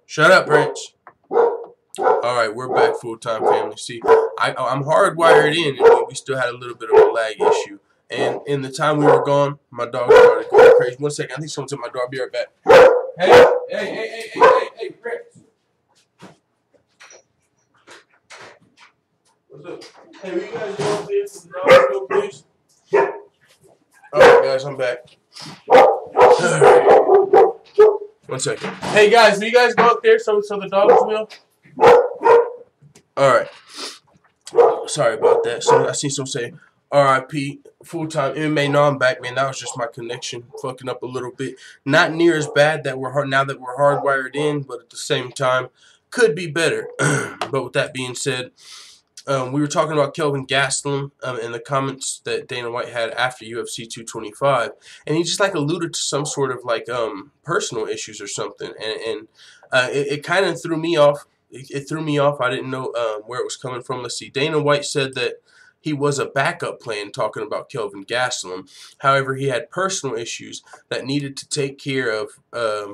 Shut up, Prince. Alright, we're back full-time, family. See, I'm hardwired in, and we still had a little bit of a lag issue. And in the time we were gone, my dog started going crazy. 1 second, I think someone's at my door. I'll be right back. Hey, Prince. What's up? Hey, will you guys go up there to the dog real please? Alright, guys, I'm back. Alright. 1 second. Hey, guys, will you guys go up there so the dogs will? Alright. Sorry about that. So I see some say RIP full-time MMA. No, I'm back, man. That was just my connection fucking up a little bit. Not near as bad that we're now that we're hardwired in, but at the same time could be better. But with that being said, we were talking about Kelvin Gastelum in the comments that Dana White had after UFC 225, and he just like alluded to some sort of like personal issues or something, and it kind of threw me off. It threw me off. I didn't know where it was coming from. Let's see. Dana White said that he was a backup plan talking about Kelvin Gastelum. However, he had personal issues that needed to take care of,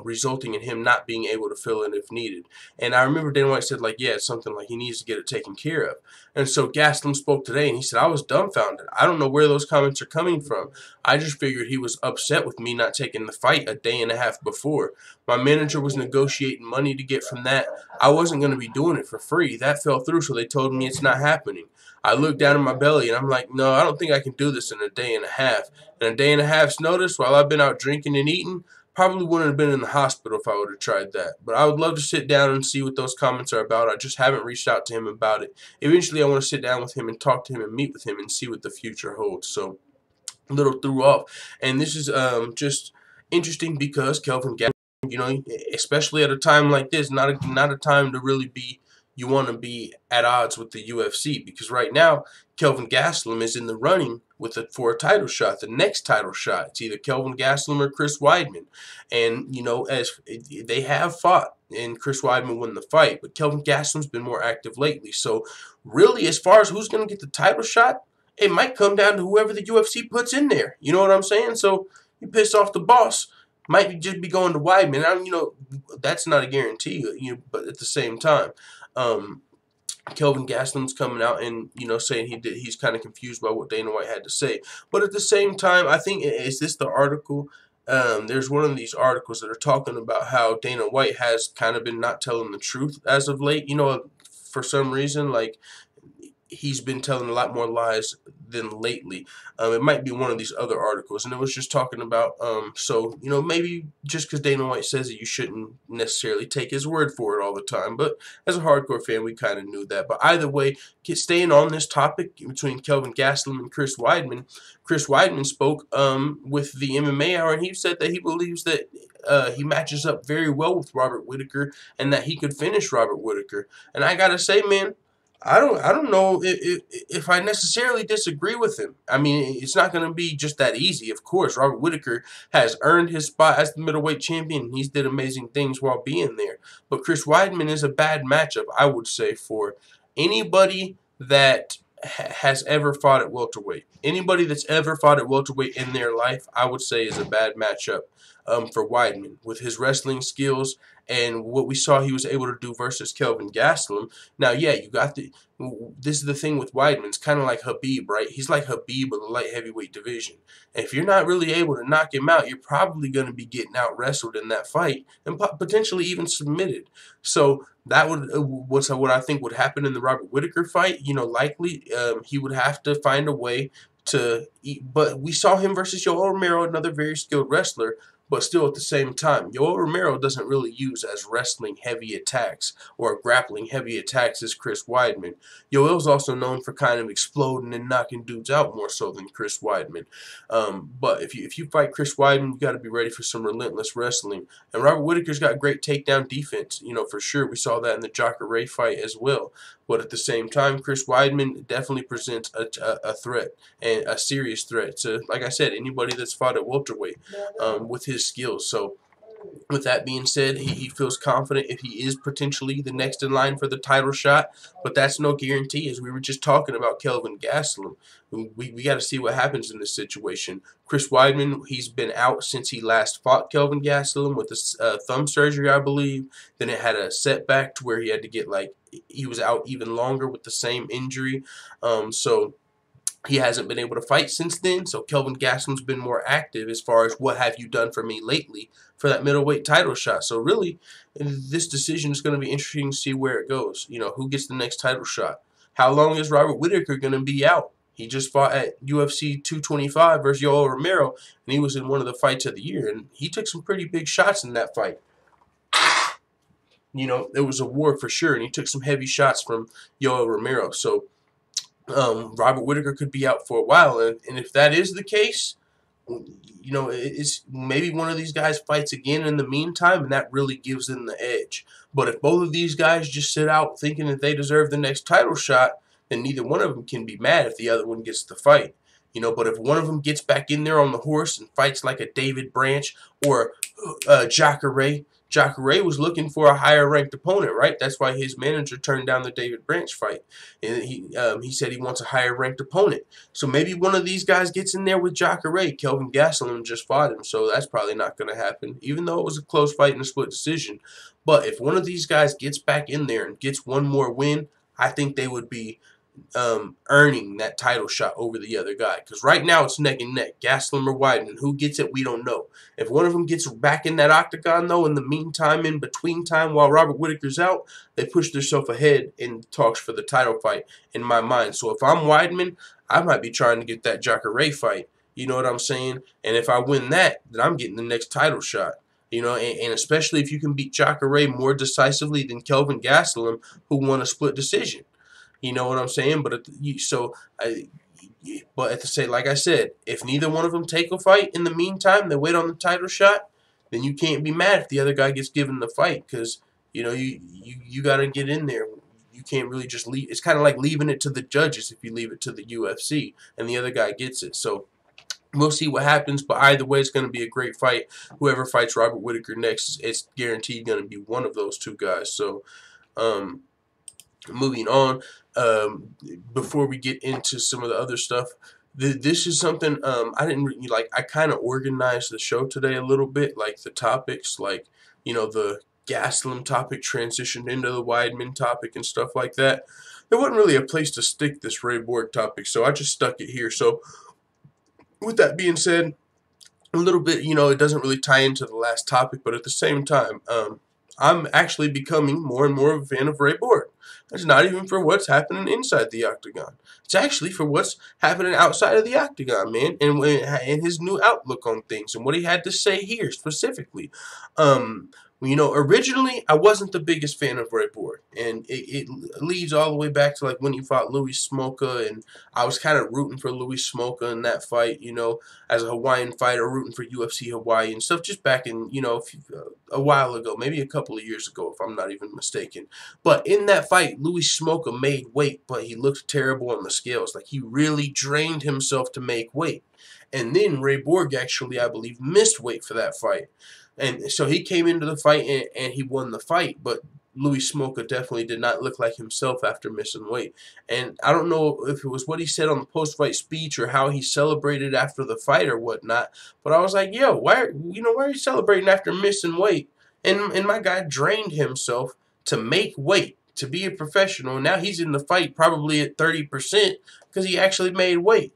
resulting in him not being able to fill in if needed. And I remember Dana White said, like, yeah, it's something like he needs to get it taken care of. And so Gastelum spoke today, and he said, I was dumbfounded. I don't know where those comments are coming from. I just figured he was upset with me not taking the fight a day and a half before. My manager was negotiating money to get from that. I wasn't going to be doing it for free. That fell through, so they told me it's not happening. I looked down in my belly, and I'm like, no, I don't think I can do this in a day and a half. And a day and a half's notice while I've been out drinking and eating, probably wouldn't have been in the hospital if I would have tried that. But I would love to sit down and see what those comments are about. I just haven't reached out to him about it. Eventually, I want to sit down with him and talk to him and meet with him and see what the future holds. So, a little threw off. And this is just interesting because Kelvin Gastelum, you know, especially at a time like this, not a time to really be, you want to be at odds with the UFC, because right now Kelvin Gastelum is in the running for a title shot, the next title shot. It's either Kelvin Gastelum or Chris Weidman, and you know, as they have fought, and Chris Weidman won the fight, but Kelvin Gastelum's been more active lately. So really, as far as who's going to get the title shot, it might come down to whoever the UFC puts in there. You know what I'm saying? So you piss off the boss, might just be going to Weidman. You know, that's not a guarantee. You know, but at the same time, Kelvin Gastelum's coming out and, you know, saying he's kind of confused by what Dana White had to say. But at the same time, I think, is this the article? There's one of these articles that are talking about how Dana White has kind of been not telling the truth as of late. You know, for some reason, like, he's been telling a lot more lies than lately. It might be one of these other articles, and it was just talking about, so, you know, maybe just because Dana White says it, you shouldn't necessarily take his word for it all the time. But as a hardcore fan, we kind of knew that. But either way, staying on this topic between Kelvin Gastelum and Chris Weidman spoke with the MMA Hour, and he said that he believes that he matches up very well with Robert Whittaker, and that he could finish Robert Whittaker. And I gotta say, man, I don't know if I necessarily disagree with him. I mean, it's not going to be just that easy. Of course, Robert Whittaker has earned his spot as the middleweight champion. He's did amazing things while being there. But Chris Weidman is a bad matchup, I would say, for anybody that has ever fought at welterweight. Anybody that's ever fought at welterweight in their life, I would say, is a bad matchup for Weidman. With his wrestling skills and what we saw he was able to do versus Kelvin Gastelum. Now, yeah, you got this is the thing with Weidman. It's kind of like Khabib, right? He's like Khabib of the light heavyweight division. And if you're not really able to knock him out, you're probably going to be getting out wrestled in that fight and potentially even submitted. So that would what I think would happen in the Robert Whittaker fight. You know, likely he would have to find a way to eat. But we saw him versus Yoel Romero, another very skilled wrestler. But still, at the same time, Yoel Romero doesn't really use as wrestling heavy attacks or grappling heavy attacks as Chris Weidman. Yoel's also known for kind of exploding and knocking dudes out more so than Chris Weidman. But if you fight Chris Weidman, you got to be ready for some relentless wrestling. And Robert Whittaker's got great takedown defense, you know, for sure. We saw that in the Jacare fight as well. But at the same time, Chris Weidman definitely presents a threat, and a serious threat to, like I said, anybody that's fought at welterweight with his skills. So With that being said, he feels confident if he is potentially the next in line for the title shot, but that's no guarantee. As we were just talking about Kelvin Gastelum, we got to see what happens in this situation. Chris Weidman, he's been out since he last fought Kelvin Gastelum with a thumb surgery, I believe. Then it had a setback to where he had to get he was out even longer with the same injury. So he hasn't been able to fight since then, so Kelvin Gastelum's been more active as far as what have you done for me lately for that middleweight title shot. So really, this decision is going to be interesting to see where it goes. Who gets the next title shot? How long is Robert Whittaker going to be out? He just fought at UFC 225 versus Yoel Romero, and he was in one of the fights of the year, and he took some pretty big shots in that fight. It was a war for sure, and he took some heavy shots from Yoel Romero. So Robert Whittaker could be out for a while, and if that is the case, it's maybe one of these guys fights again in the meantime, and that really gives them the edge. But if both of these guys just sit out thinking that they deserve the next title shot, then neither one of them can be mad if the other one gets the fight. But if one of them gets back in there on the horse and fights like a David Branch or Jacare was looking for a higher ranked opponent, right? That's why his manager turned down the David Branch fight. And he said he wants a higher ranked opponent. So maybe one of these guys gets in there with Jacare. Kelvin Gastelum just fought him, so that's probably not going to happen, even though it was a close fight and a split decision. But if one of these guys gets back in there and gets one more win, I think they would be earning that title shot over the other guy. Because right now it's neck and neck. Gastelum or Weidman. Who gets it, we don't know. If one of them gets back in that octagon, though, in the meantime, in between time, while Robert Whittaker's out, they push themselves ahead in talks for the title fight, in my mind. So if I'm Weidman, I might be trying to get that Jacare fight. You know what I'm saying? And if I win that, then I'm getting the next title shot. And especially if you can beat Jacare more decisively than Kelvin Gastelum, who won a split decision. You know what I'm saying? But at the same, like I said, if neither one of them take a fight in the meantime, they wait on the title shot, then you can't be mad if the other guy gets given the fight, because you got to get in there. You can't really just leave. It's kind of like leaving it to the judges if you leave it to the UFC and the other guy gets it. So we'll see what happens, but either way, it's going to be a great fight. Whoever fights Robert Whittaker next, it's guaranteed going to be one of those two guys. So, moving on, before we get into some of the other stuff, this is something I didn't really like. I kind of organized the show today a little bit, like the topics, like the Gastelum topic transitioned into the Weidman topic and stuff like that. There wasn't really a place to stick this Ray Borg topic, so I just stuck it here. So, with that being said, a little bit, it doesn't really tie into the last topic, but at the same time, I'm actually becoming more and more of a fan of Ray Borg. It's not even for what's happening inside the octagon. It's actually for what's happening outside of the octagon, man, and his new outlook on things and what he had to say here specifically. Originally, I wasn't the biggest fan of Ray Borg, and it leads all the way back to when he fought Louis Smolka, and I was kind of rooting for Louis Smolka in that fight, as a Hawaiian fighter, rooting for UFC Hawaii and stuff, just back in, a while ago, maybe a couple of years ago, if I'm not even mistaken. But in that fight, Louis Smolka made weight, but he looked terrible on the scales. Like, he really drained himself to make weight. And then Ray Borg actually, I believe, missed weight for that fight. And so he came into the fight and he won the fight, but Louis Smolka definitely did not look like himself after missing weight. And I don't know if it was what he said on the post-fight speech or how he celebrated after the fight or whatnot, but I was like, yo, why are you celebrating after missing weight? And my guy drained himself to make weight, to be a professional. Now he's in the fight probably at 30% because he actually made weight.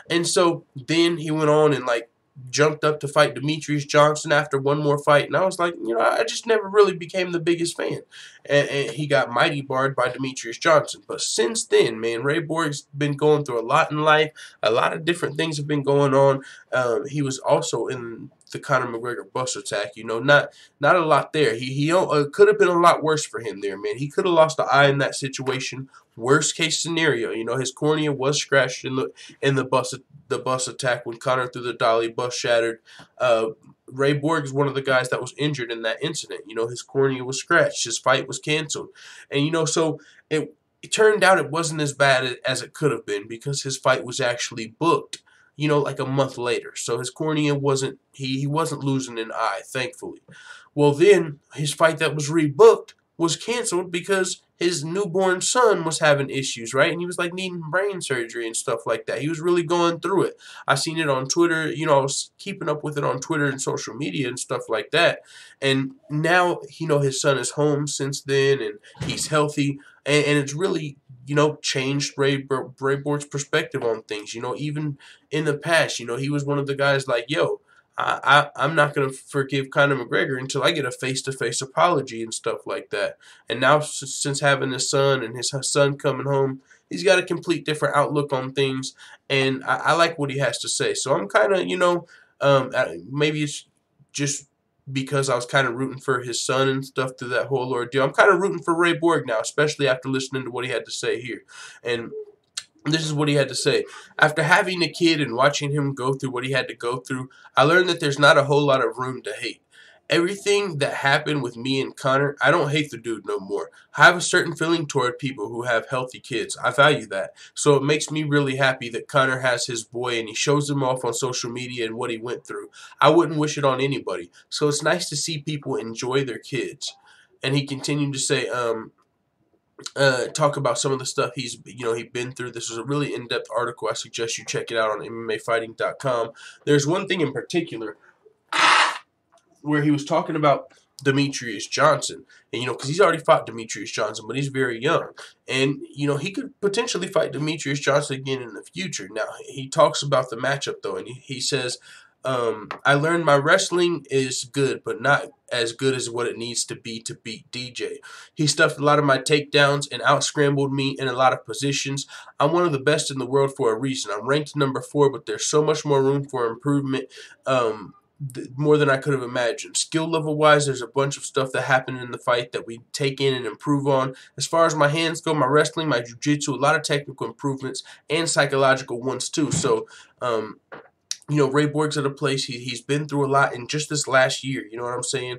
And so then he went on and jumped up to fight Demetrius Johnson after one more fight, and I was like, I just never really became the biggest fan, and he got mighty barred by Demetrius Johnson. But since then, man, Ray Borg's been going through a lot in life. A lot of different things have been going on. He was also in the Conor McGregor bus attack. Not a lot there. He could have been a lot worse for him there, man. He could have lost the eye in that situation. Worst case scenario, his cornea was scratched in the bus attack when Conor threw the dolly. Bus shattered. Ray Borg is one of the guys that was injured in that incident. His cornea was scratched. His fight was canceled, and so it turned out it wasn't as bad as it could have been because his fight was actually booked. Like a month later. So his cornea wasn't, he wasn't losing an eye, thankfully. Well, then his fight that was rebooked was canceled because his newborn son was having issues, right? And he was like needing brain surgery and stuff like that. He was really going through it. I seen it on Twitter. You know, I was keeping up with it on Twitter and social media and stuff like that. And now, you know, his son is home since then and he's healthy. And it's really, you know, changed Ray Borg's perspective on things. You know, even in the past, you know, he was one of the guys like, yo, I'm not going to forgive Conor McGregor until I get a face-to-face apology and stuff like that. And now, since having his son and his son coming home, he's got a complete different outlook on things, and I like what he has to say. So I'm kind of, you know, maybe it's just because I was kind of rooting for his son and stuff through that whole ordeal. I'm kind of rooting for Ray Borg now, especially after listening to what he had to say here. And this is what he had to say. After having a kid and watching him go through what he had to go through, I learned that there's not a whole lot of room to hate. Everything that happened with me and Connor, I don't hate the dude no more. I have a certain feeling toward people who have healthy kids. I value that. So it makes me really happy that Connor has his boy and he shows him off on social media and what he went through. I wouldn't wish it on anybody. So it's nice to see people enjoy their kids. And he continued to say, talk about some of the stuff he's been through. This was a really in-depth article. I suggest you check it out on MMAfighting.com. There's one thing in particular where he was talking about Demetrius Johnson, and because he's already fought Demetrius Johnson, but he's very young, and he could potentially fight Demetrius Johnson again in the future. Now he talks about the matchup though, and he says, I learned my wrestling is good, but not as good as what it needs to beat DJ. He stuffed a lot of my takedowns and out-scrambled me in a lot of positions. I'm one of the best in the world for a reason. I'm ranked number 4, but there's so much more room for improvement, more than I could have imagined. Skill level-wise, there's a bunch of stuff that happened in the fight that we take in and improve on. As far as my hands go, my wrestling, my jiu-jitsu, a lot of technical improvements and psychological ones too. So, Ray Borg's at a place, he's been through a lot in just this last year, you know what I'm saying,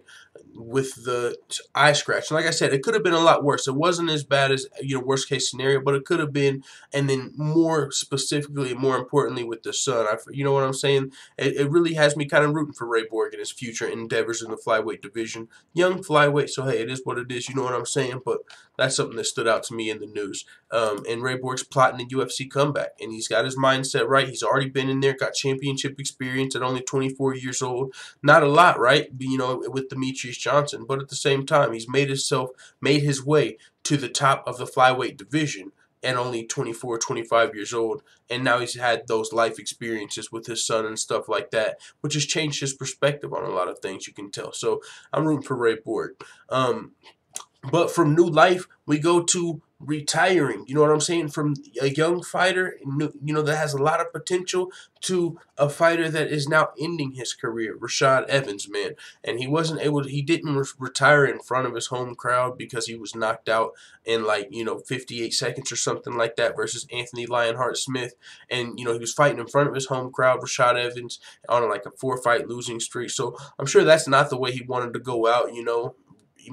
with the eye scratch. And like I said, it could have been a lot worse. It wasn't as bad as, worst case scenario, but it could have been. And then more specifically, more importantly, with the son, you know what I'm saying, it really has me kind of rooting for Ray Borg and his future endeavors in the flyweight division. Young flyweight, so hey, it is what it is, you know what I'm saying, but that's something that stood out to me in the news. And Ray Borg's plotting a UFC comeback, and he's got his mindset right. He's already been in there, got championship experience at only 24 years old. Not a lot, right? With Demetrius Johnson, but at the same time, he's made his way to the top of the flyweight division at only 24, 25 years old, and now he's had those life experiences with his son and stuff like that, which has changed his perspective on a lot of things, you can tell. So I'm rooting for Ray Borg. But from new life, we go to retiring. You know what I'm saying? From a young fighter, that has a lot of potential, to a fighter that is now ending his career, Rashad Evans, man. And he didn't retire in front of his home crowd because he was knocked out in 58 seconds or something like that versus Anthony Lionheart Smith. And, he was fighting in front of his home crowd, Rashad Evans, on a 4-fight losing streak. So I'm sure that's not the way he wanted to go out,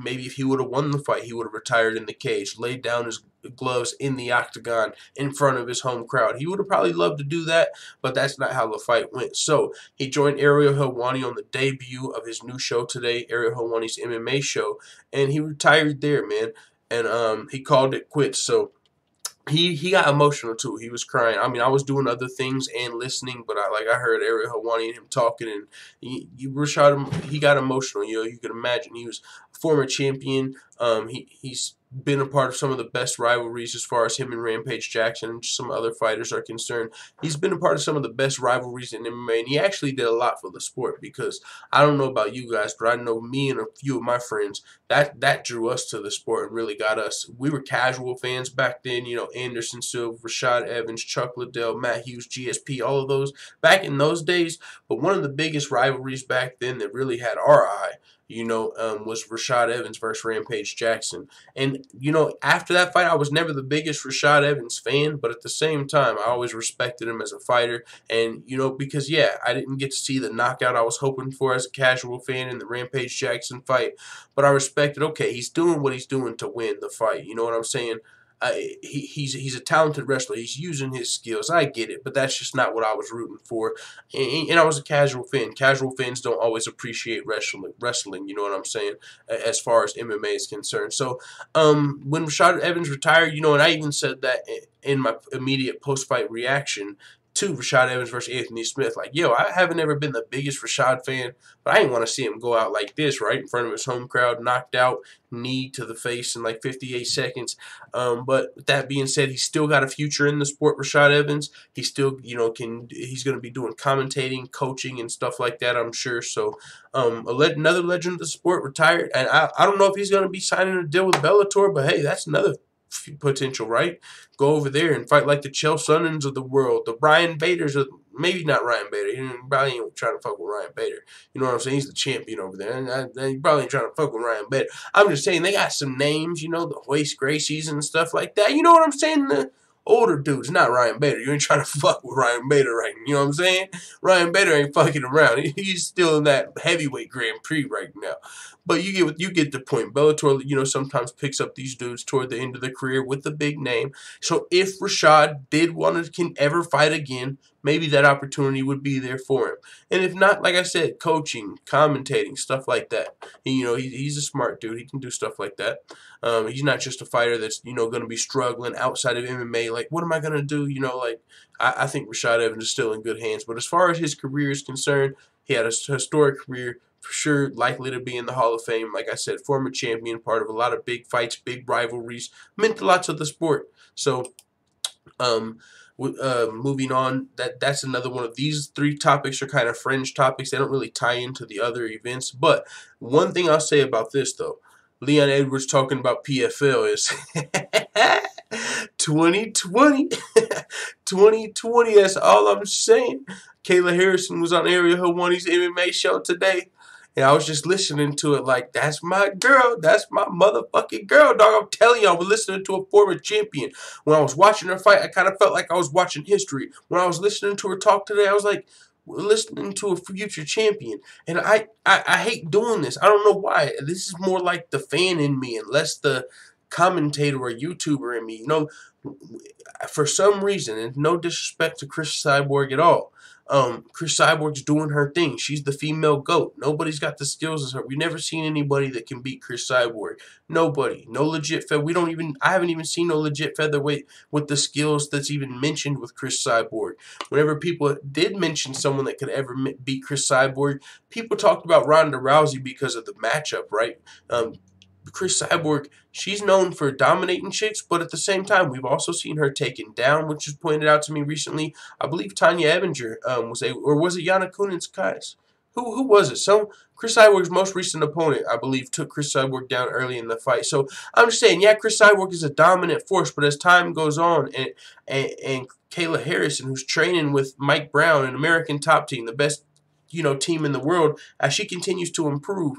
Maybe if he would have won the fight, he would have retired in the cage, laid down his gloves in the octagon in front of his home crowd. He would have probably loved to do that, but that's not how the fight went. So he joined Ariel Helwani on the debut of his new show today, Ariel Helwani's MMA show, and he retired there, man. And he called it quits. So he got emotional too. He was crying. I mean, I was doing other things and listening, but I heard Ariel Helwani and him talking, and he got emotional. You could imagine. He was a former champion. He's been a part of some of the best rivalries as far as him and Rampage Jackson and some other fighters are concerned. He's been a part of some of the best rivalries in MMA, and he actually did a lot for the sport, because I don't know about you guys, but I know me and a few of my friends, that drew us to the sport and really got us. We were casual fans back then, Anderson Silva, Rashad Evans, Chuck Liddell, Matt Hughes, GSP, all of those back in those days. But one of the biggest rivalries back then that really had our eye, was Rashad Evans versus Rampage Jackson. And, after that fight, I was never the biggest Rashad Evans fan, but at the same time, I always respected him as a fighter. And, because, I didn't get to see the knockout I was hoping for as a casual fan in the Rampage Jackson fight, but I respected, okay, he's doing what he's doing to win the fight. You know what I'm saying? He's a talented wrestler. He's using his skills. I get it, but that's just not what I was rooting for. And I was a casual fan. Casual fans don't always appreciate wrestling. You know what I'm saying? As far as MMA is concerned. So when Rashad Evans retired, you know, and I even said that in my immediate post-fight reaction to Rashad Evans versus Anthony Smith. Like, yo, I haven't ever been the biggest Rashad fan, but I didn't want to see him go out like this, right, in front of his home crowd, knocked out, knee to the face in like 58 seconds. But with that being said, he's still got a future in the sport, Rashad Evans. He still, you know, he's going to be doing commentating, coaching, and stuff like that, I'm sure. So another legend of the sport retired, and I don't know if he's going to be signing a deal with Bellator, but hey, that's another potential, right? Go over there and fight like the Chael Sonnens of the world, the Ryan Baders of, maybe not Ryan Bader. He probably ain't trying to fuck with Ryan Bader. You know what I'm saying? He's the champion over there, and he probably ain't trying to fuck with Ryan Bader. I'm just saying they got some names, you know, the Royce Gracies and stuff like that. You know what I'm saying? The older dudes, not Ryan Bader. You ain't trying to fuck with Ryan Bader right now. You know what I'm saying? Ryan Bader ain't fucking around. He's still in that heavyweight Grand Prix right now. But you get the point. Bellator, you know, sometimes picks up these dudes toward the end of their career with a big name. So if Rashad did want to can ever fight again, maybe that opportunity would be there for him. And if not, like I said, coaching, commentating, stuff like that. You know, he's a smart dude. He can do stuff like that. He's not just a fighter that's, you know, going to be struggling outside of MMA. Like, what am I going to do? You know, like, I think Rashad Evans is still in good hands. But as far as his career is concerned, he had a historic career. For sure, likely to be in the Hall of Fame. Like I said, former champion, part of a lot of big fights, big rivalries, meant a lot to the sport. So, moving on, that's another one of these three topics are kind of fringe topics. They don't really tie into the other events. But one thing I'll say about this, though, Leon Edwards talking about PFL is 2020. 2020, that's all I'm saying. Kayla Harrison was on Ariel Helwani's MMA show today. And I was just listening to it like, that's my girl. That's my motherfucking girl, dog. I'm telling you, I was listening to a former champion. When I was watching her fight, I kind of felt like I was watching history. When I was listening to her talk today, I was like, listening to a future champion. And I hate doing this. I don't know why. This is more like the fan in me and less the commentator or YouTuber in me. You know, for some reason, and no disrespect to Chris Cyborg at all, Chris Cyborg's doing her thing. She's the female GOAT. Nobody's got the skills as her. We've never seen anybody that can beat Chris Cyborg. Nobody. No legit I haven't even seen no legit featherweight with the skills that's even mentioned with Chris Cyborg. Whenever people did mention someone that could ever beat Chris Cyborg, people talked about Ronda Rousey because of the matchup, right? Chris Cyborg, she's known for dominating chicks, but at the same time, we've also seen her taken down, which was pointed out to me recently. I believe Tanya Ebinger was it Yana Kunitskis? Who was it? So Chris Cyborg's most recent opponent, I believe, took Chris Cyborg down early in the fight. So I'm just saying, yeah, Chris Cyborg is a dominant force, but as time goes on, and Kayla Harrison, who's training with Mike Brown, an American top team, the best, you know, team in the world, as she continues to improve,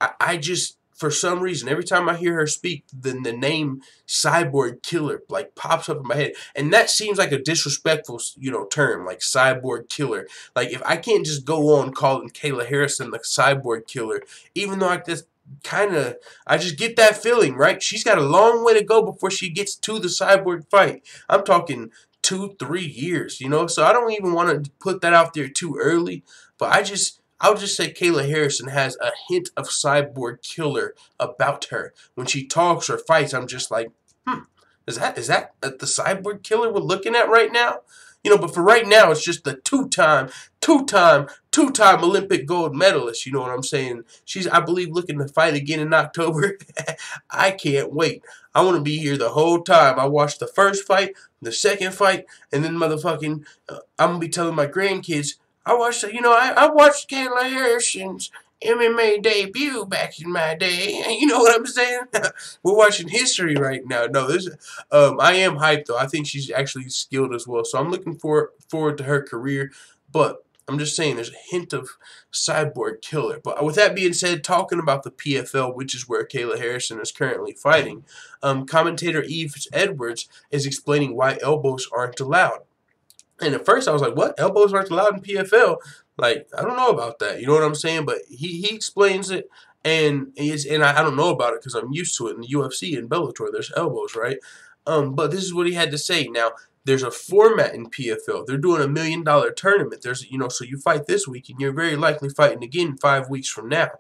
I just, for some reason, every time I hear her speak, then the name Cyborg Killer like pops up in my head, and that seems like a disrespectful, you know, term, like Cyborg Killer. Like, if I can't just go on calling Kayla Harrison the Cyborg Killer, even though I just get that feeling, right? She's got a long way to go before she gets to the Cyborg fight. I'm talking 2-3 years, you know. So I don't even want to put that out there too early, but I'll just say Kayla Harrison has a hint of Cyborg Killer about her. When she talks or fights, I'm just like, is that the Cyborg Killer we're looking at right now? You know, but for right now, it's just the two-time Olympic gold medalist. You know what I'm saying? She's, I believe, looking to fight again in October. I can't wait. I want to be here the whole time. I watched the first fight, the second fight, and then motherfucking, I'm going to be telling my grandkids, I watched Kayla Harrison's MMA debut back in my day. You know what I'm saying? We're watching history right now. No, I am hyped though. I think she's actually skilled as well. So I'm looking forward to her career. But I'm just saying, there's a hint of Cyborg Killer. But with that being said, talking about the PFL, which is where Kayla Harrison is currently fighting, commentator Yves Edwards is explaining why elbows aren't allowed. And at first I was like, what? Elbows aren't allowed in PFL? Like, I don't know about that. You know what I'm saying? But he explains it, and I don't know about it because I'm used to it in the UFC and Bellator. There's elbows, right? But this is what he had to say. Now, there's a format in PFL. They're doing $1 million tournament. There's, so you fight this week, and you're very likely fighting again 5 weeks from now.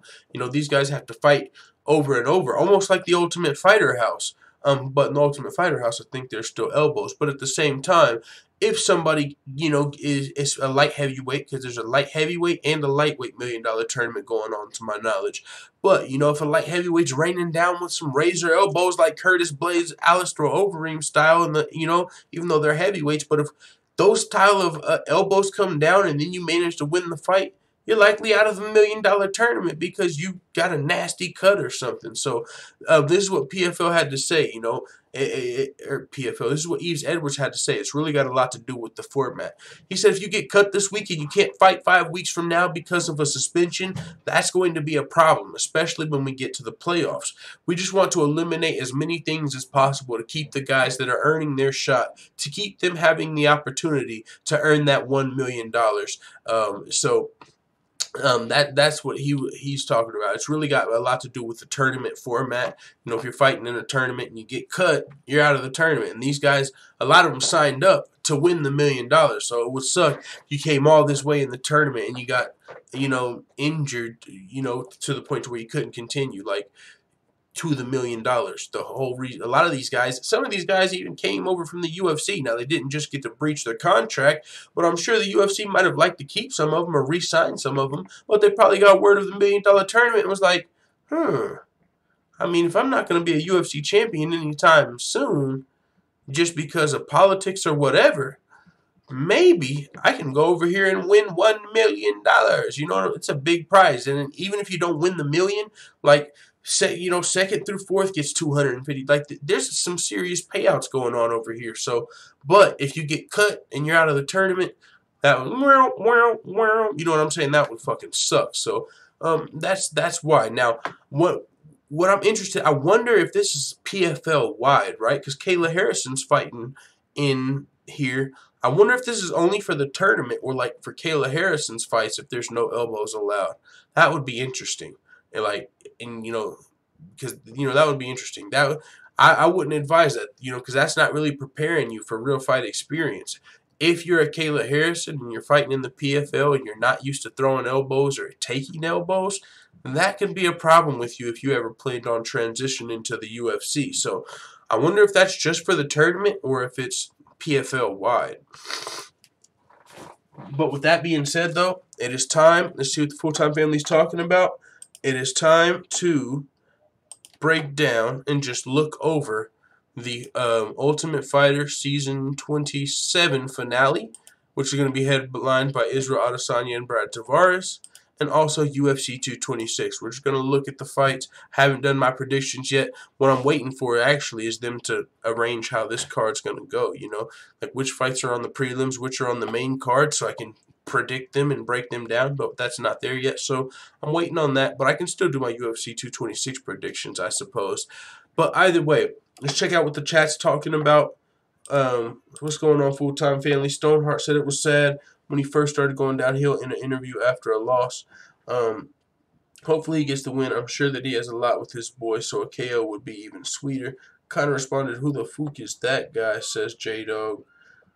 These guys have to fight over and over, almost like the Ultimate Fighter House. But in the Ultimate Fighter House, I think there's still elbows. But at the same time, if somebody, is a light heavyweight, because there's a light heavyweight and a lightweight $1 million tournament going on, to my knowledge. But, if a light heavyweight's raining down with some razor elbows like Curtis Blades, Alistair Overeem style, and even though they're heavyweights, but if those style of elbows come down and then you manage to win the fight, you're likely out of the $1 million tournament because you got a nasty cut or something. So this is what PFL had to say, or PFL. This is what Yves Edwards had to say. It's really got a lot to do with the format. He said if you get cut this week and you can't fight 5 weeks from now because of a suspension, that's going to be a problem, especially when we get to the playoffs. We just want to eliminate as many things as possible to keep the guys that are earning their shot, to keep them having the opportunity to earn that $1 million. That's what he's talking about. It's really got a lot to do with the tournament format. If you're fighting in a tournament and you get cut, you're out of the tournament. And these guys, a lot of them signed up to win the $1 million. So it would suck if you came all this way in the tournament and you got, injured, to the point to where you couldn't continue. Like, to the $1 million. The whole reason, a lot of these guys, some of these guys even came over from the UFC. Now, they didn't just get to breach their contract, but I'm sure the UFC might have liked to keep some of them or re-sign some of them, but they probably got word of the $1 million tournament and was like, I mean, if I'm not going to be a UFC champion anytime soon, just because of politics or whatever, maybe I can go over here and win $1 million. It's a big prize. And even if you don't win the million, like, second through fourth gets 250. Like, there's some serious payouts going on over here. So, but if you get cut and you're out of the tournament, that would, you know what I'm saying? That would fucking suck. So, that's why. Now, what I'm interested, I wonder if this is PFL wide, right? Because Kayla Harrison's fighting in here. I wonder if this is only for the tournament or like for Kayla Harrison's fights if there's no elbows allowed. That would be interesting. And because that would be interesting. I wouldn't advise that, because that's not really preparing you for real fight experience. If you're a Kayla Harrison and you're fighting in the PFL and you're not used to throwing elbows or taking elbows, that can be a problem with you if you ever planned on transition into the UFC. So I wonder if that's just for the tournament or if it's PFL wide. But with that being said, though, it is time. Let's see what the full-time family's talking about. It is time to break down and just look over the Ultimate Fighter Season 27 finale, which is going to be headlined by Israel Adesanya and Brad Tavares, and also UFC 226. We're just going to look at the fights. Haven't done my predictions yet. What I'm waiting for, actually, is them to arrange how this card's going to go, like which fights are on the prelims, which are on the main card, so I can predict them and break them down, but that's not there yet, so I'm waiting on that, but I can still do my UFC 226 predictions, I suppose. But either way, let's check out what the chat's talking about. What's going on, full-time family? Stoneheart said it was sad when he first started going downhill in an interview after a loss. Hopefully he gets the win. I'm sure that he has a lot with his boy, so a KO would be even sweeter. Kind of responded, who the fuck is that guy, says J-Dog.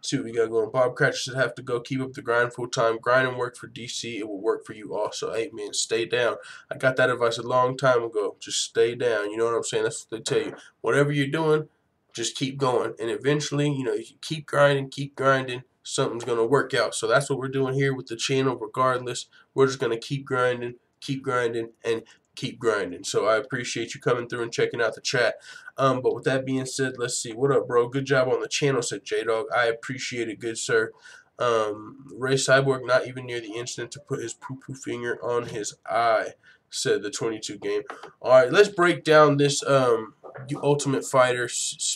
See what we got going. Bob Cratchit said, have to go. Keep up the grind full-time. Grind and work for DC. It will work for you also. Hey, man, stay down. I got that advice a long time ago. Just stay down. You know what I'm saying? That's what they tell you. Whatever you're doing, just keep going. And eventually, if you keep grinding, something's going to work out. So that's what we're doing here with the channel regardless. We're just going to keep grinding, and keep grinding. So I appreciate you coming through and checking out the chat. But with that being said, let's see. What up, bro? Good job on the channel, said J-Dog. I appreciate it, good sir. Ray Cyborg not even near the incident to put his poo-poo finger on his eye, said the 22 game. All right, let's break down this Ultimate Fighter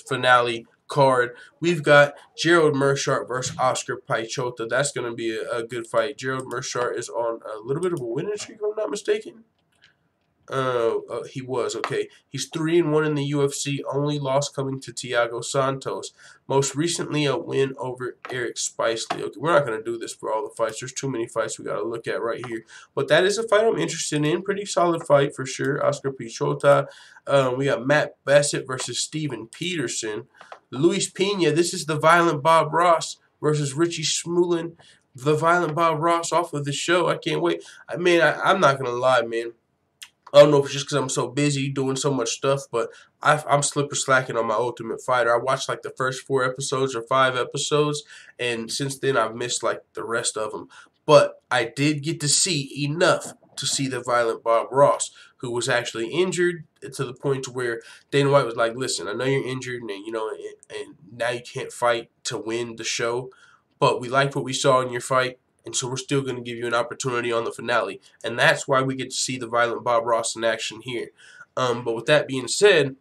finale card. We've got Gerald Meerschaert versus Oscar Piechota. That's going to be a good fight. Gerald Meerschaert is on a little bit of a winning streak, if I'm not mistaken. He was, okay. He's 3-1 in the UFC. Only loss coming to Thiago Santos. Most recently, a win over Eric Spicely. Okay, we're not going to do this for all the fights. There's too many fights we got to look at right here. But that is a fight I'm interested in. Pretty solid fight for sure. Oscar Pichota. We got Matt Bassett versus Steven Peterson. Luis Pena. This is the Violent Bob Ross versus Richie Smulin. The Violent Bob Ross off of the show. I can't wait. I'm not going to lie, man. I don't know if it's just because I'm so busy doing so much stuff, but I'm slacking on my Ultimate Fighter. I watched like the first 4 episodes or 5 episodes, and since then I've missed like the rest of them. But I did get to see enough to see the Violent Bob Ross, who was actually injured to the point to where Dana White was like, "Listen, I know you're injured, and and now you can't fight to win the show, but we liked what we saw in your fight. And so we're still going to give you an opportunity on the finale." And that's why we get to see the Violent Bob Ross in action here. But with that being said,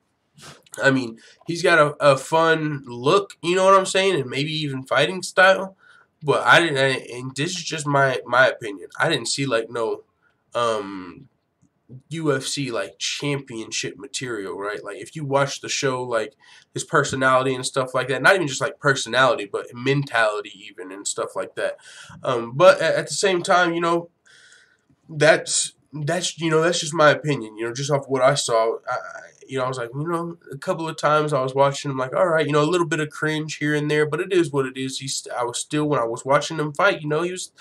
I mean, he's got a fun look, you know what I'm saying, and maybe even fighting style. But I didn't, and this is just my opinion. I didn't see like no UFC like championship material, right? Like if you watch the show, like his personality and stuff like that, not even just like personality, but mentality even and stuff like that. But at the same time, that's just my opinion. Just off what I saw, I was like, a couple of times I was watching him, like, all right, a little bit of cringe here and there, but it is what it is. I was still, when I was watching him fight, he was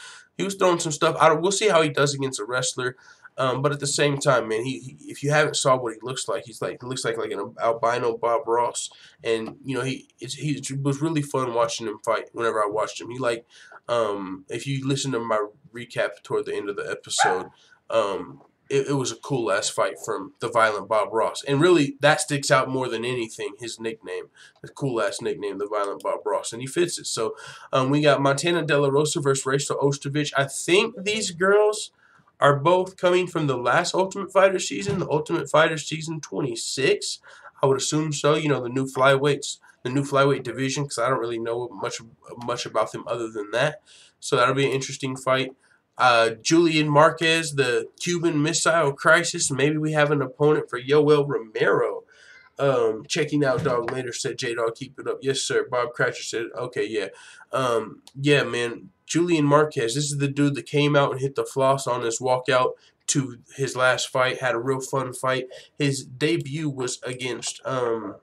throwing some stuff out. We'll see how he does against a wrestler. But at the same time, man, if you haven't saw what he looks like, he looks like an albino Bob Ross, and it was really fun watching him fight. Whenever I watched him, if you listen to my recap toward the end of the episode, it was a cool ass fight from the Violent Bob Ross, and really that sticks out more than anything. His nickname, the cool ass nickname, the Violent Bob Ross, and he fits it. So, we got Montana De La Rosa versus Rachel Ostovich. I think these girls are both coming from the last Ultimate Fighter season, the Ultimate Fighter season 26. I would assume so. The new flyweights, the new flyweight division, because I don't really know much about them other than that. So that'll be an interesting fight. Julian Marquez, the Cuban Missile Crisis. Maybe we have an opponent for Yoel Romero. Checking out Dog later, said J-Dog, keep it up. Yes, sir. Bob Cratcher said, okay, yeah. Yeah, man. Julian Marquez, this is the dude that came out and hit the floss on his walkout to his last fight. Had a real fun fight. His debut was against, who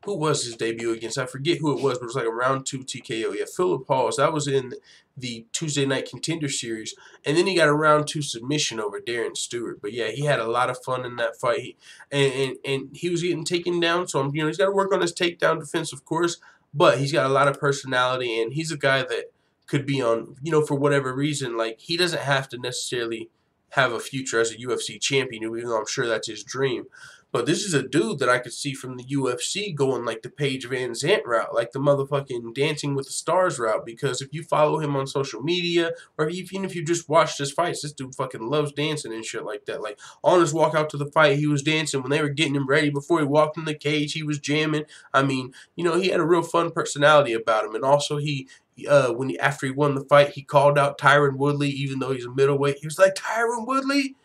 was his debut against? I forget who it was, but it was like a round 2 TKO. Yeah, Philip Halls. That was in the Tuesday Night Contender Series. And then he got a round 2 submission over Darren Stewart. But yeah, he had a lot of fun in that fight. And he was getting taken down. So, he's got to work on his takedown defense, of course. But he's got a lot of personality. And he's a guy that could be on, for whatever reason. Like, he doesn't have to necessarily have a future as a UFC champion, even though I'm sure that's his dream. But this is a dude that I could see from the UFC going like the Paige Van Zandt route, like the motherfucking Dancing with the Stars route. Because if you follow him on social media, or even if you just watch his fights, this dude fucking loves dancing and shit like that. Like, on his walk out to the fight, he was dancing. When they were getting him ready, before he walked in the cage, he was jamming. I mean, he had a real fun personality about him. And also, after he won the fight, he called out Tyron Woodley, even though he's a middleweight. He was like, "Tyron Woodley,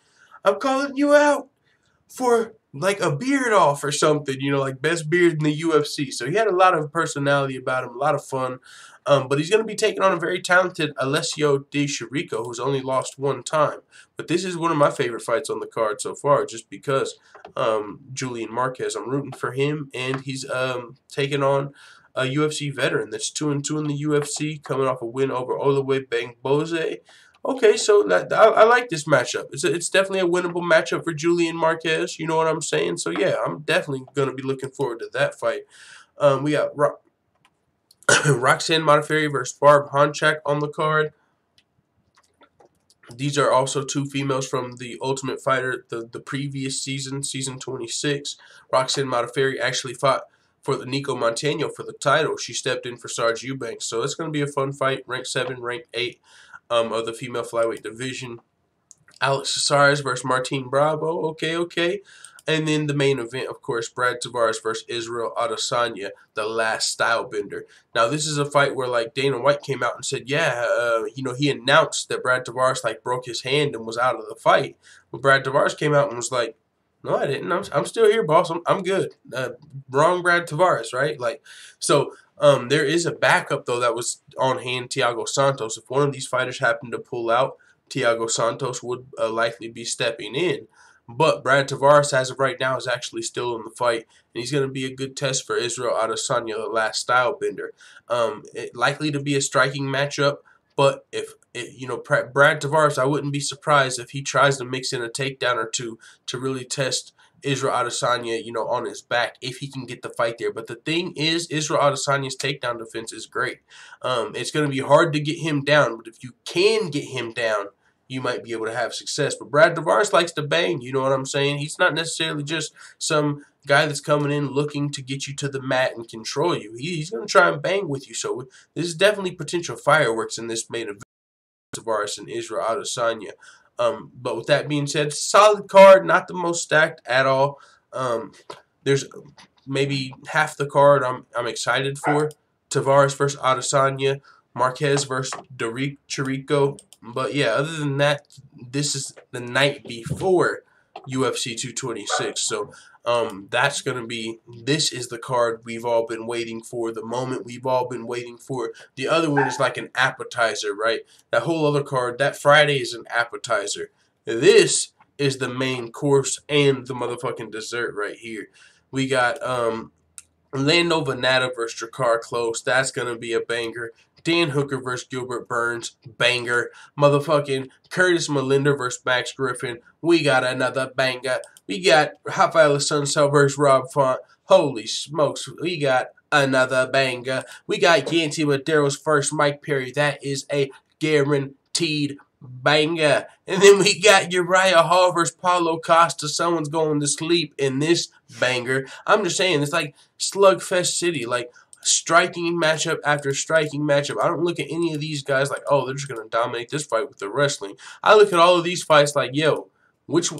I'm calling you out for like a beard off or something, like best beard in the UFC." So he had a lot of personality about him, a lot of fun. But he's going to be taking on a very talented Alessio Di Chirico, who's only lost 1 time. But this is one of my favorite fights on the card so far, just because Julian Marquez, I'm rooting for him, and he's taking on a UFC veteran that's 2-2 in the UFC, coming off a win over Oluwe Bangbose. Okay, so I like this matchup. It's definitely a winnable matchup for Julian Marquez. You know what I'm saying? So yeah, I'm definitely gonna be looking forward to that fight. We got Roxanne Modafferi versus Barb Honchak on the card. These are also 2 females from the Ultimate Fighter, the previous season, season 26. Roxanne Modafferi actually fought for the Nico Montano for the title. She stepped in for Sarge Eubanks. So it's going to be a fun fight. Rank 7, rank 8 of the female flyweight division. Alex Casares versus Martine Bravo. Okay. And then the main event, of course, Brad Tavares versus Israel Adesanya, the last style bender. Now, this is a fight where, like, Dana White came out and said, yeah, he announced that Brad Tavares, like, broke his hand and was out of the fight. But Brad Tavares came out and was like, no, I didn't. I'm still here, boss. I'm good. Wrong Brad Tavares, right? Like, so there is a backup, though, that was on hand, Thiago Santos. If one of these fighters happened to pull out, Thiago Santos would likely be stepping in. But Brad Tavares, as of right now, is actually still in the fight, and he's going to be a good test for Israel Adesanya, the last style bender. Likely to be a striking matchup, but if Brad Tavares, I wouldn't be surprised if he tries to mix in a takedown or two to really test Israel Adesanya, on his back, if he can get the fight there. But the thing is, Israel Adesanya's takedown defense is great. It's going to be hard to get him down, but if you can get him down, you might be able to have success. But Brad Tavares likes to bang, you know what I'm saying? He's not necessarily just some guy that's coming in looking to get you to the mat and control you. He's going to try and bang with you. So there's definitely potential fireworks in this main event, Tavares and Israel Adesanya. But with that being said, solid card, not the most stacked at all. There's maybe half the card I'm excited for. Tavares versus Adesanya, Marquez versus Chirico. But yeah, other than that, this is the night before UFC 226. So that's going to be, this is the card we've all been waiting for, the moment we've all been waiting for. The other one is like an appetizer, right? That whole other card, that Friday is an appetizer. This is the main course and the motherfucking dessert right here. We got Orlando Venata versus Drakkar Klose. That's going to be a banger. Dan Hooker versus Gilbert Burns, banger. Motherfucking Curtis Millender versus Max Griffin. We got another banger. We got Rafael Sunsell versus Rob Font. Holy smokes, we got another banger. We got Yancy Madero's first Mike Perry. That is a guaranteed banger. And then we got Uriah Hall versus Paulo Costa. Someone's going to sleep in this banger. I'm just saying, it's like Slugfest City. Like, striking matchup after striking matchup. I don't look at any of these guys like, oh, they're just going to dominate this fight with their wrestling. I look at all of these fights like, yo, which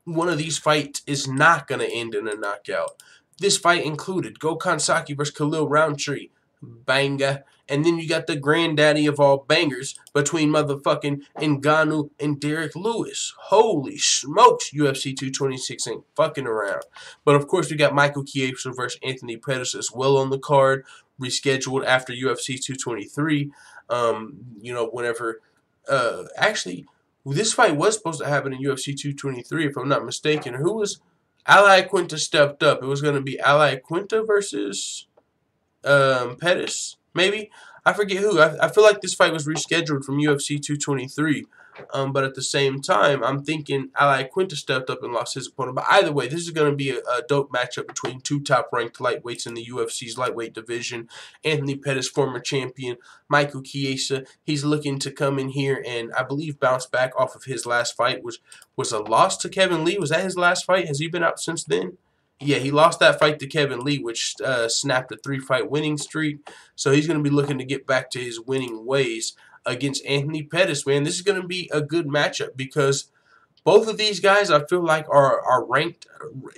one of these fights is not going to end in a knockout? This fight included Gokhan Saki versus Khalil Roundtree. Banger. And then you got the granddaddy of all bangers between motherfucking Ngannou and Derek Lewis. Holy smokes, UFC 226 ain't fucking around. But of course, we got Michael Chiesa versus Anthony Pettis as well on the card, rescheduled after UFC 223. Whenever, actually, this fight was supposed to happen in UFC 223, if I'm not mistaken. Who was? Ali Quinta stepped up. It was going to be Ali Quinta versus Pettis, maybe. I forget who. I feel like this fight was rescheduled from UFC 223. But at the same time, I'm thinking Ali Quinta stepped up and lost his opponent. But either way, this is going to be a dope matchup between two top-ranked lightweights in the UFC's lightweight division. Anthony Pettis, former champion. Michael Chiesa, he's looking to come in here and, I believe, bounce back off of his last fight, which was a loss to Kevin Lee. Was that his last fight? Has he been out since then? Yeah, he lost that fight to Kevin Lee, which snapped a 3-fight winning streak. So he's going to be looking to get back to his winning ways against Anthony Pettis, man. This is going to be a good matchup because both of these guys, I feel like, are ranked,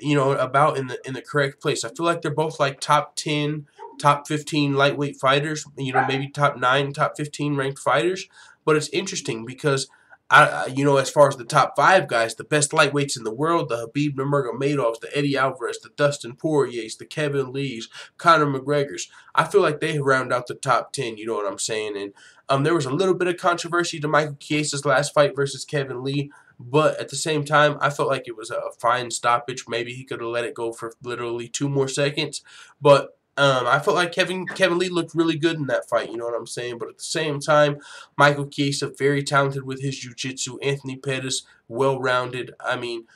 about in the correct place. I feel like they're both like top 10, top 15 lightweight fighters, maybe top 9, top 15 ranked fighters. But it's interesting because as far as the top 5 guys, the best lightweights in the world, the Khabib Nurmagomedovs, the Eddie Alvarez, the Dustin Poiriers, the Kevin Lees, Conor McGregors, I feel like they round out the top 10, you know what I'm saying? And there was a little bit of controversy to Michael Chiesa's last fight versus Kevin Lee, but at the same time, I felt like it was a fine stoppage. Maybe he could have let it go for literally 2 more seconds, but I felt like Kevin Lee looked really good in that fight, you know what I'm saying? But at the same time, Michael Chiesa, very talented with his jiu-jitsu. Anthony Pettis, well-rounded. I mean,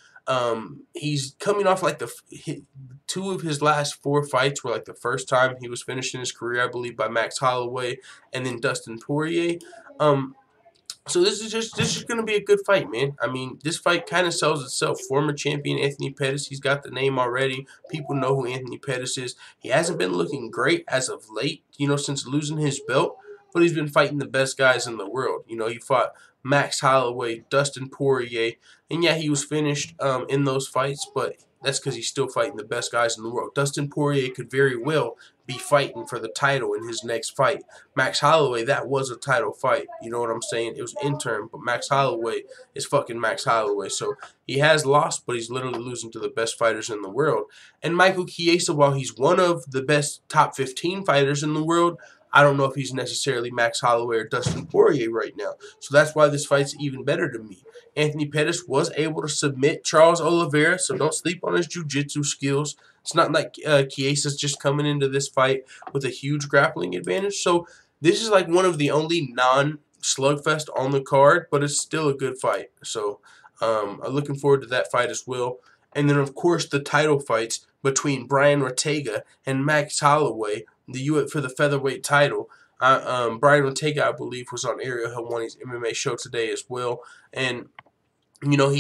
he's coming off like 2 of his last 4 fights were like the first time he was finishing his career, I believe, by Max Holloway and then Dustin Poirier. So this is going to be a good fight, man. I mean, this fight kind of sells itself. Former champion Anthony Pettis, he's got the name already. People know who Anthony Pettis is. He hasn't been looking great as of late, since losing his belt, but he's been fighting the best guys in the world. He fought Max Holloway, Dustin Poirier. And yeah, he was finished in those fights, but that's because he's still fighting the best guys in the world. Dustin Poirier could very well be fighting for the title in his next fight. Max Holloway, that was a title fight. You know what I'm saying? It was interim, but Max Holloway is fucking Max Holloway. So he has lost, but he's literally losing to the best fighters in the world. And Michael Chiesa, while he's one of the best top 15 fighters in the world, I don't know if he's necessarily Max Holloway or Dustin Poirier right now. So that's why this fight's even better to me. Anthony Pettis was able to submit Charles Oliveira, so don't sleep on his jiu-jitsu skills. It's not like Chiesa's just coming into this fight with a huge grappling advantage. So this is like one of the only non-slugfest on the card, but it's still a good fight. So I'm looking forward to that fight as well. And then, of course, the title fights between Brian Ortega and Max Holloway for the featherweight title. Brian Ortega, I believe, was on Ariel Helwani's MMA show today as well. And you know,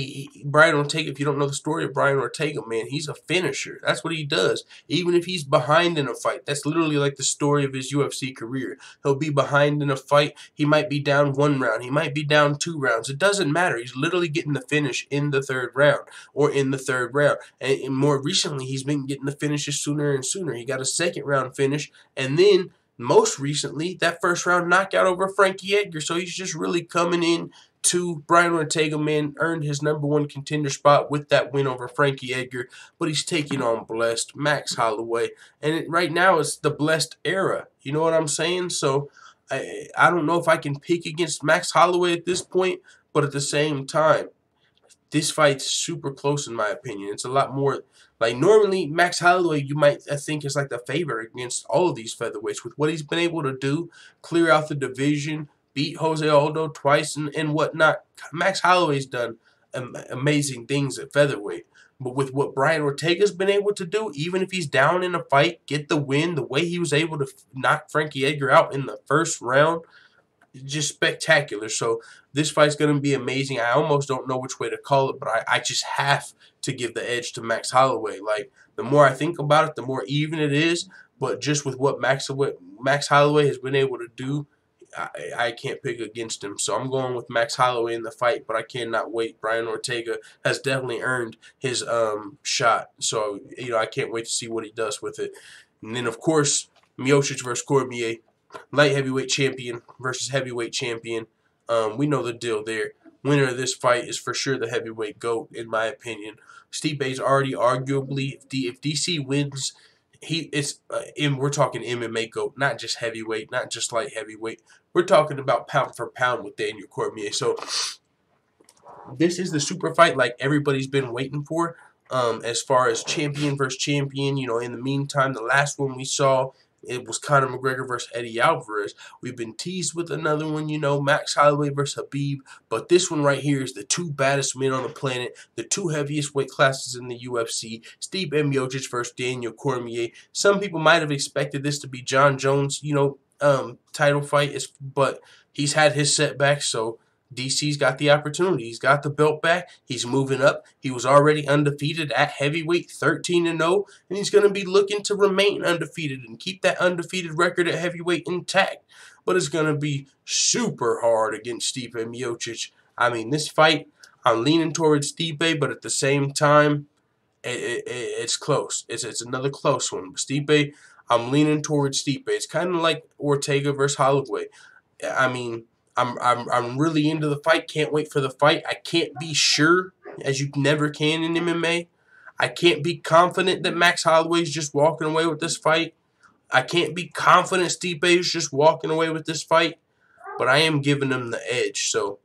Brian Ortega, if you don't know the story of Brian Ortega, man, he's a finisher. That's what he does. Even if he's behind in a fight, that's literally like the story of his UFC career. He'll be behind in a fight. He might be down 1 round. He might be down 2 rounds. It doesn't matter. He's literally getting the finish in the 3rd round or in the 3rd round. And more recently, he's been getting the finishes sooner and sooner. He got a 2nd round finish, and then most recently, that 1st round knockout over Frankie Edgar. So he's just really coming in to Brian Ortega, man, earned his #1 contender spot with that win over Frankie Edgar, but he's taking on blessed Max Holloway, and right now it's the blessed era. You know what I'm saying? So I don't know if I can pick against Max Holloway at this point, but at the same time, this fight's super close in my opinion. It's a lot more like normally Max Holloway you might think is like the favorite against all of these featherweights with what he's been able to do, clear out the division, beat Jose Aldo twice and whatnot. Max Holloway's done amazing things at featherweight. But with what Brian Ortega's been able to do, even if he's down in a fight, get the win, the way he was able to knock Frankie Edgar out in the 1st round, just spectacular. So this fight's going to be amazing. I almost don't know which way to call it, but I just have to give the edge to Max Holloway. Like, the more I think about it, the more even it is. But just with what Max Holloway has been able to do, I can't pick against him. So I'm going with Max Holloway in the fight, but I cannot wait. Brian Ortega has definitely earned his shot. So, you know, I can't wait to see what he does with it. And then, of course, Miocic versus Cormier. Light heavyweight champion versus heavyweight champion. We know the deal there. Winner of this fight is for sure the heavyweight GOAT, in my opinion. Stipe's already arguably, if DC wins, we're talking MMA GOAT, not just heavyweight, not just light heavyweight. We're talking about pound for pound with Daniel Cormier. So this is the super fight like everybody's been waiting for. As far as champion versus champion, you know, in the meantime, the last one we saw, it was Conor McGregor versus Eddie Alvarez. We've been teased with another one, you know, Max Holloway versus Khabib. But this one right here is the 2 baddest men on the planet, the 2 heaviest weight classes in the UFC, Stipe Miocic versus Daniel Cormier. Some people might have expected this to be John Jones, you know, title fight, but he's had his setbacks, so DC's got the opportunity. He's got the belt back. He's moving up. He was already undefeated at heavyweight, 13-0, and he's going to be looking to remain undefeated and keep that undefeated record at heavyweight intact. But it's going to be super hard against Stipe Miocic. I mean, this fight, I'm leaning towards Stipe, but at the same time, it's close. It's another close one. But Stipe, I'm leaning towards Stipe. It's kind of like Ortega versus Holloway. I mean, I'm really into the fight. Can't wait for the fight. I can't be sure, as you never can in MMA. I can't be confident that Max Holloway's just walking away with this fight. I can't be confident Stipe is just walking away with this fight. But I am giving him the edge. So,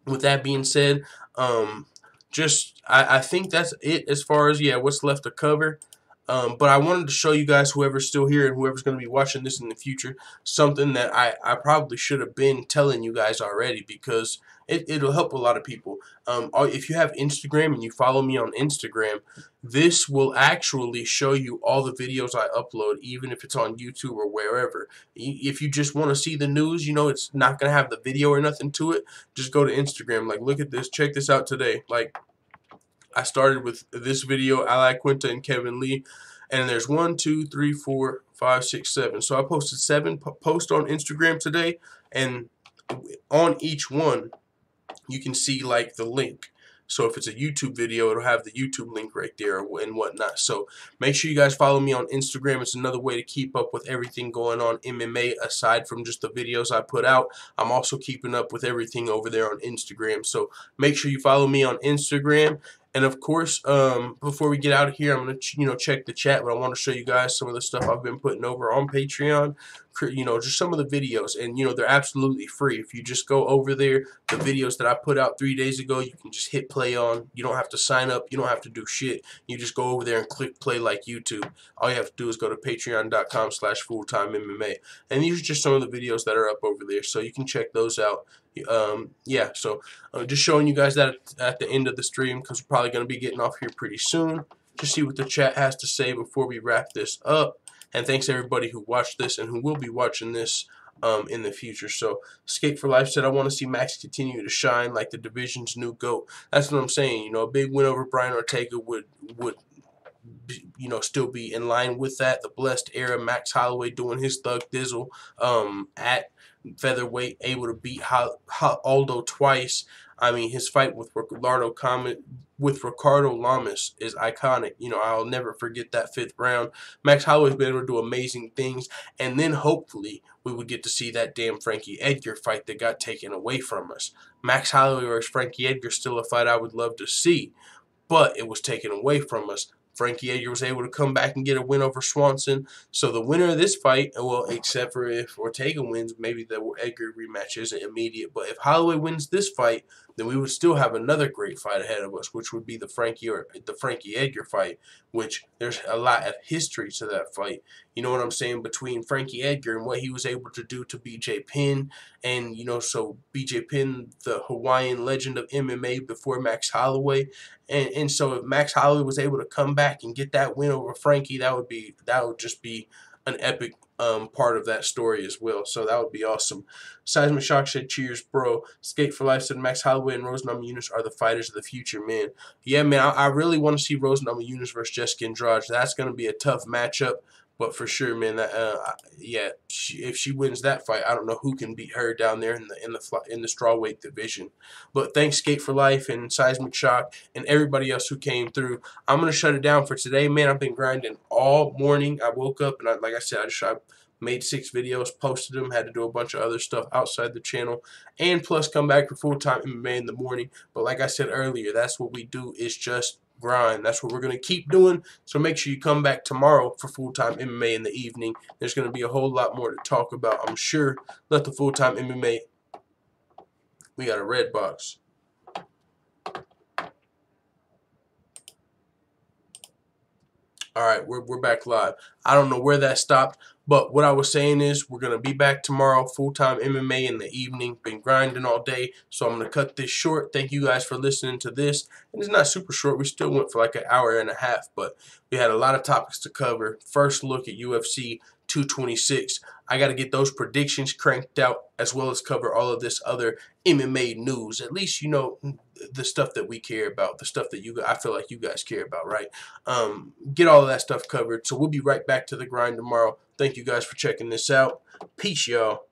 with that being said, I think that's it as far as, what's left to cover. But I wanted to show you guys, whoever's still here and whoever's going to be watching this in the future, something that I probably should have been telling you guys already, because it'll help a lot of people. If you have Instagram and you follow me on Instagram, this will actually show you all the videos I upload, even if it's on YouTube or wherever. If you just want to see the news, you know, it's not going to have the video or nothing to it. Just go to Instagram. Like, look at this. Check this out today. Like, I started with this video, Ali Quinta and Kevin Lee, and there's 1, 2, 3, 4, 5, 6, 7. So I posted 7 posts on Instagram today, and on each one, you can see like the link. So if it's a YouTube video, it'll have the YouTube link right there and whatnot. So make sure you guys follow me on Instagram. It's another way to keep up with everything going on MMA aside from just the videos I put out. I'm also keeping up with everything over there on Instagram. So make sure you follow me on Instagram. And of course, before we get out of here, I'm gonna check the chat, but I want to show you guys some of the stuff I've been putting over on Patreon. Just some of the videos, and they're absolutely free. If you just go over there, the videos that I put out 3 days ago, you can just hit play on. You don't have to sign up. You don't have to do shit. You just go over there and click play like YouTube. All you have to do is go to patreon.com/fulltimemma. And these are just some of the videos that are up over there, so you can check those out. Yeah, so just showing you guys that at the end of the stream, because we're probably going to be getting off here pretty soon. Just see what the chat has to say before we wrap this up. And thanks everybody who watched this and who will be watching this in the future. So Skate for Life said, I want to see Max continue to shine like the division's new GOAT. That's what I'm saying. A big win over Brian Ortega would still be in line with that. The blessed era, Max Holloway doing his thug dizzle at featherweight, able to beat Aldo twice. I mean, his fight with Ricardo Lamas is iconic. I'll never forget that 5th round. Max Holloway's been able to do amazing things, and then hopefully we would get to see that damn Frankie Edgar fight that got taken away from us. Max Holloway versus Frankie Edgar is still a fight I would love to see, but it was taken away from us. Frankie Edgar was able to come back and get a win over Swanson. So the winner of this fight, well, except for if Ortega wins, maybe the Edgar rematch isn't immediate. But if Holloway wins this fight, then we would still have another great fight ahead of us, which would be the Frankie Edgar fight, which there's a lot of history to that fight. You know what I'm saying? Between Frankie Edgar and what he was able to do to BJ Penn, and so BJ Penn, the Hawaiian legend of MMA before Max Holloway, and so if Max Holloway was able to come back and get that win over Frankie, that would just be an epic part of that story as well. So that would be awesome. Seismic Shock said, cheers, bro. Skate for Life said, Max Holloway and Rose Namajunas are the fighters of the future, man. Yeah, man, I really want to see Rose Namajunas versus Jessica Andrade. That's going to be a tough matchup. But for sure, man, if she wins that fight, I don't know who can beat her down there in the strawweight division. But thanks, Skate for Life and Seismic Shock and everybody else who came through. I'm gonna shut it down for today, man. I've been grinding all morning. I woke up and like I said, I made 6 videos, posted them, had to do a bunch of other stuff outside the channel, and plus come back for full-time MMA in the morning. But like I said earlier, that's what we do, is just grind. That's what we're going to keep doing. So make sure you come back tomorrow for full-time MMA in the evening. There's going to be a whole lot more to talk about, I'm sure. Let the full-time MMA. We got a red box. All right, we're back live. I don't know where that stopped, but what I was saying is we're going to be back tomorrow, full-time MMA in the evening. Been grinding all day, so I'm going to cut this short. Thank you guys for listening to this. And it's not super short. We still went for like an hour and a half, but we had a lot of topics to cover. First look at UFC 226. I got to get those predictions cranked out, as well as cover all of this other MMA news. At least the stuff that we care about, the stuff that I feel like you guys care about, right? Get all of that stuff covered. So we'll be right back to the grind tomorrow. Thank you guys for checking this out. Peace, y'all.